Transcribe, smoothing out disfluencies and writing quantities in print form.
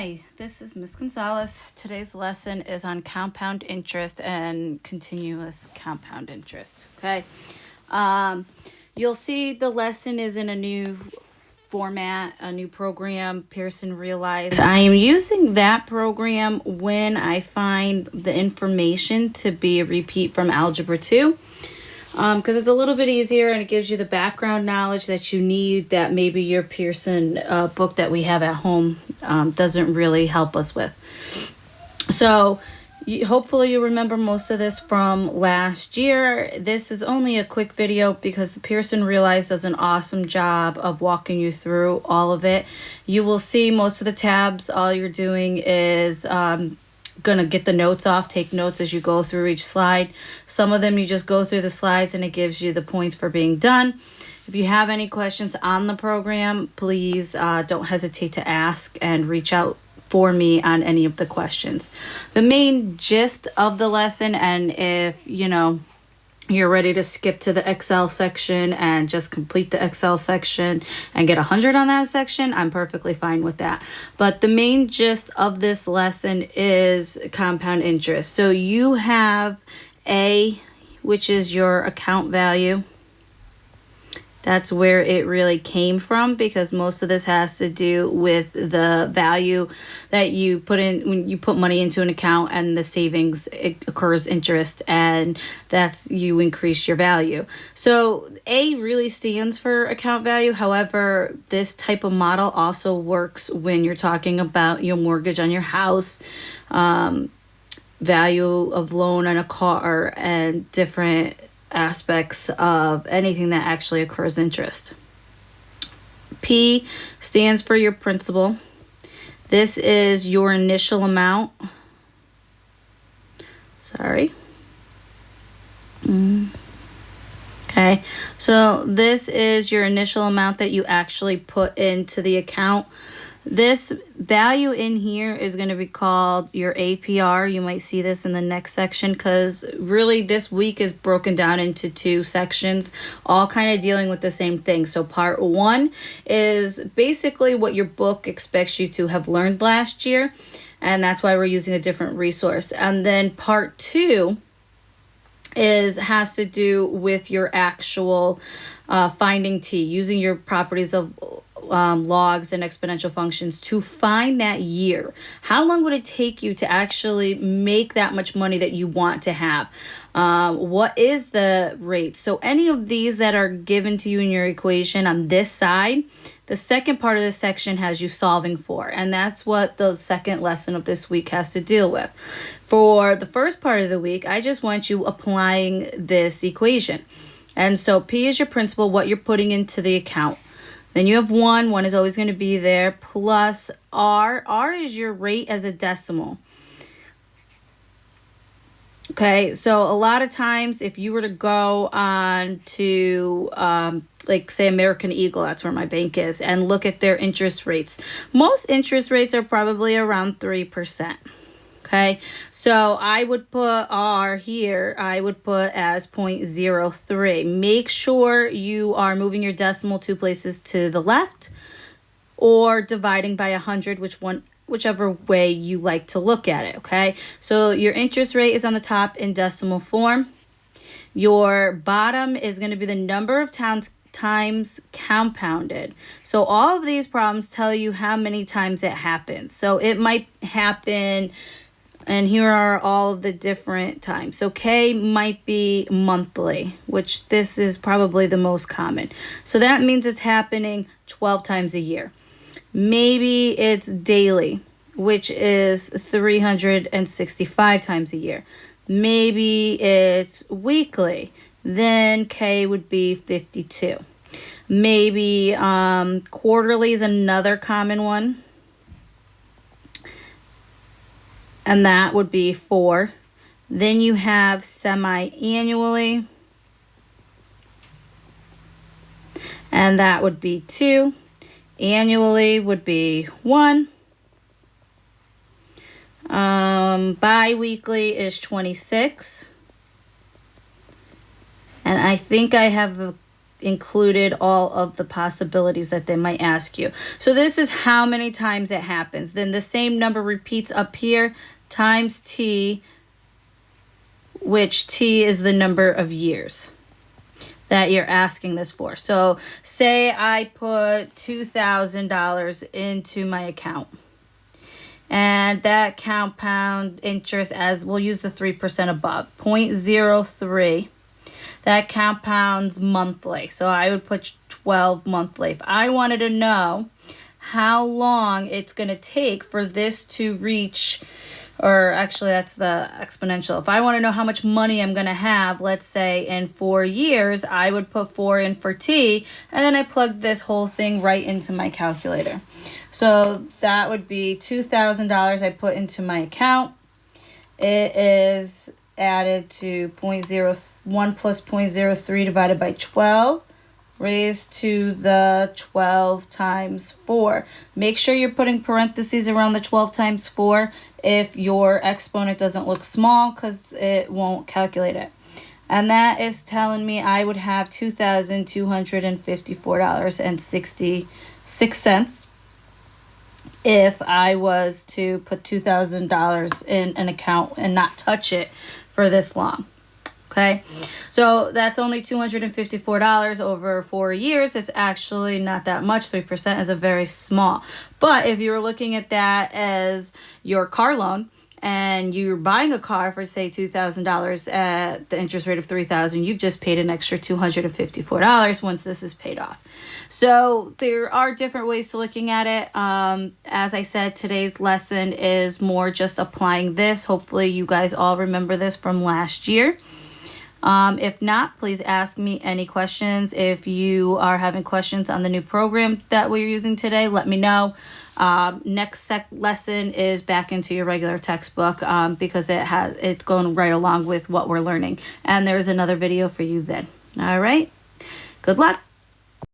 Hi, this is Miss Gonzalez. Today's lesson is on compound interest and continuous compound interest. Okay. You'll see the lesson is in a new format, a new program. Pearson realized I am using that program when I find the information to be a repeat from Algebra 2. Because it's a little bit easier and it gives you the background knowledge that you need that maybe your Pearson book that we have at home doesn't really help us with. So hopefully you remember most of this from last year. This is only a quick video because the Pearson Realize does an awesome job of walking you through all of it. You will see most of the tabs. All you're doing is gonna get the notes off, take notes as you go through each slide. Some of them you just go through the slides and it gives you the points for being done. If you have any questions on the program, please don't hesitate to ask and reach out for me on any of the questions. The main gist of the lesson, and if you're ready to skip to the Excel section and just complete the Excel section and get 100 on that section, I'm perfectly fine with that. But the main gist of this lesson is compound interest. So you have A, which is your account value. That's where it really came from, because most of this has to do with the value that you put in when you put money into an account, and the savings, it occurs interest, and that's you increase your value. So A really stands for account value. However, this type of model also works when you're talking about your mortgage on your house, value of loan on a car, and different aspects of anything that actually occurs interest. P stands for your principal. This is your initial amount. Okay, so this is your initial amount that you actually put into the account. This value in here is going to be called your APR. You might see this in the next section, because really this week is broken down into two sections, all kind of dealing with the same thing. So part 1 is basically what your book expects you to have learned last year, and that's why we're using a different resource. And then part 2 has to do with your actual finding T, using your properties of logs and exponential functions to find that year. How long would it take you to actually make that much money that you want to have? What is the rate? So any of these that are given to you in your equation on this side, the second part of this section has you solving for, and that's what the second lesson of this week has to deal with. For the first part of the week, I just want you applying this equation. And so P is your principal, what you're putting into the account. Then you have 1 is always going to be there, plus R. R is your rate as a decimal. Okay, so a lot of times if you were to go on to, like say American Eagle, that's where my bank is, and look at their interest rates. Most interest rates are probably around 3%. Okay, so I would put R here, I would put as 0.03. Make sure you are moving your decimal 2 places to the left, or dividing by 100, whichever way you like to look at it. Okay, so your interest rate is on the top in decimal form. Your bottom is going to be the number of times compounded. So all of these problems tell you how many times it happens. So it might happen, and here are all of the different times. So K might be monthly, which this is probably the most common. So that means it's happening 12 times a year. Maybe it's daily, which is 365 times a year. Maybe it's weekly, then K would be 52. Maybe quarterly is another common one, and that would be 4. Then you have semi-annually, and that would be 2. Annually would be 1. Bi-weekly is 26. And I think I have included all of the possibilities that they might ask you. So this is how many times it happens. Then the same number repeats up here times t, which t is the number of years that you're asking this for. So say I put $2,000 into my account, and that compound interest, as we'll use the 3% above, 0.03, that compounds monthly. So I would put 12 monthly. If I wanted to know how long it's going to take for this to reach, or actually that's the exponential. If I want to know how much money I'm going to have, let's say in 4 years, I would put 4 in for t, and then I plug this whole thing right into my calculator. So that would be $2,000 I put into my account. It is added to 0.01 plus 0.03 divided by 12, raised to the 12 times 4. Make sure you're putting parentheses around the 12 times 4 if your exponent doesn't look small, because it won't calculate it. And that is telling me I would have $2,254.66 if I was to put $2,000 in an account and not touch it for this long. Okay, so that's only $254 over 4 years. It's actually not that much. 3% is a very small. But if you were looking at that as your car loan, and you're buying a car for, say, $2,000 at the interest rate of $3,000, you've just paid an extra $254 once this is paid off. So there are different ways to looking at it. As I said, today's lesson is more just applying this. Hopefully you guys all remember this from last year. If not, please ask me any questions. If you are having questions on the new program that we're using today, let me know. Next lesson is back into your regular textbook because it's going right along with what we're learning. And there's another video for you then. All right. Good luck.